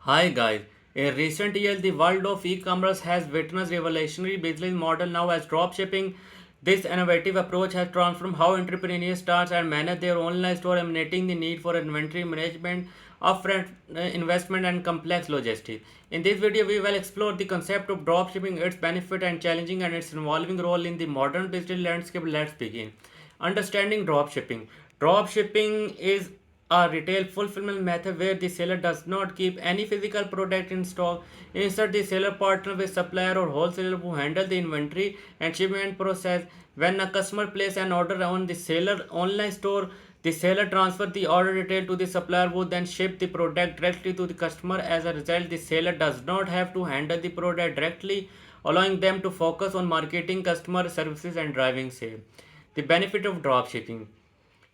Hi guys. In recent years, the world of e-commerce has witnessed revolutionary business model now as dropshipping. This innovative approach has transformed how entrepreneurs start and manage their online store, eliminating the need for inventory management, upfront investment, and complex logistics. In this video, we will explore the concept of dropshipping, its benefit and challenging, and its evolving role in the modern business landscape. Let's begin. Understanding dropshipping. Dropshipping is a retail fulfillment method where the seller does not keep any physical product in stock. Instead, the seller partners with supplier or wholesaler who handle the inventory and shipment process. When a customer places an order on the seller online store, the seller transfers the order detail to the supplier who then ship the product directly to the customer. As a result, the seller does not have to handle the product directly, allowing them to focus on marketing, customer services, and driving sales. The benefit of dropshipping.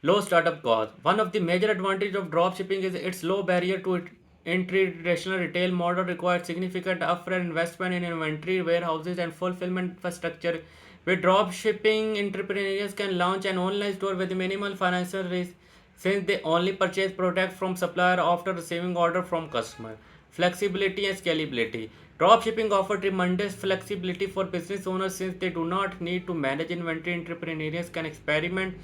Low startup cost. One of the major advantages of dropshipping is its low barrier to entry. Traditional retail model requires significant upfront investment in inventory, warehouses, and fulfillment infrastructure. With dropshipping, entrepreneurs can launch an online store with minimal financial risk since they only purchase product from supplier after receiving order from customer. Flexibility and scalability. Dropshipping offers tremendous flexibility for business owners since they do not need to manage inventory. Entrepreneurs can experiment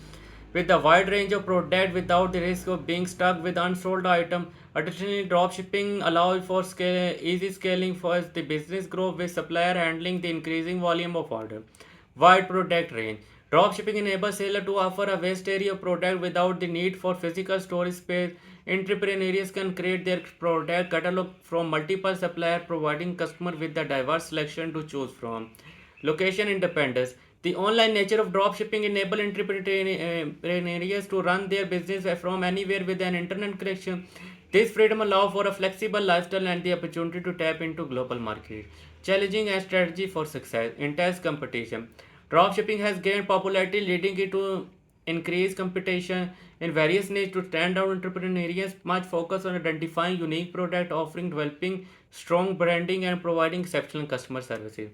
with a wide range of products without the risk of being stuck with unsold items. Additionally, dropshipping allows for easy scaling for as the business grows with supplier handling the increasing volume of order. Wide product range. Dropshipping enables seller to offer a vast area of product without the need for physical storage space. Entrepreneurs can create their product catalog from multiple suppliers, providing customers with a diverse selection to choose from. Location independence. The online nature of dropshipping enable entrepreneurs to run their business from anywhere with an internet connection. This freedom allows for a flexible lifestyle and the opportunity to tap into global market. Challenging and strategy for success. Intense competition. Dropshipping has gained popularity, leading it to increased competition in various niches. To stand out, entrepreneurs must focus on identifying unique product offering, developing strong branding, and providing exceptional customer services.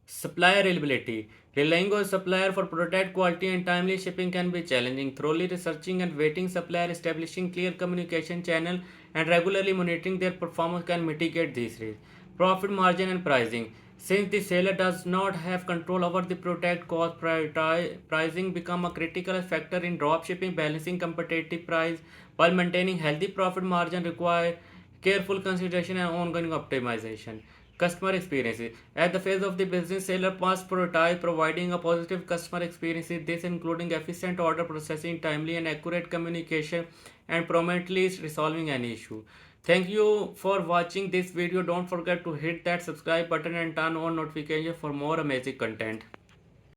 Supplier availability. Relying on supplier for product quality and timely shipping can be challenging. Thoroughly researching and vetting supplier, establishing clear communication channel, and regularly monitoring their performance can mitigate these risks. Profit margin and pricing. Since the seller does not have control over the product cost, pricing become a critical factor in dropshipping. Balancing competitive price while maintaining healthy profit margin require careful consideration and ongoing optimization. Customer experiences. At the phase of the business, seller must prioritize providing a positive customer experience. This including efficient order processing, timely and accurate communication, and promptly resolving any issue. Thank you for watching this video. Don't forget to hit that subscribe button and turn on notification for more amazing content.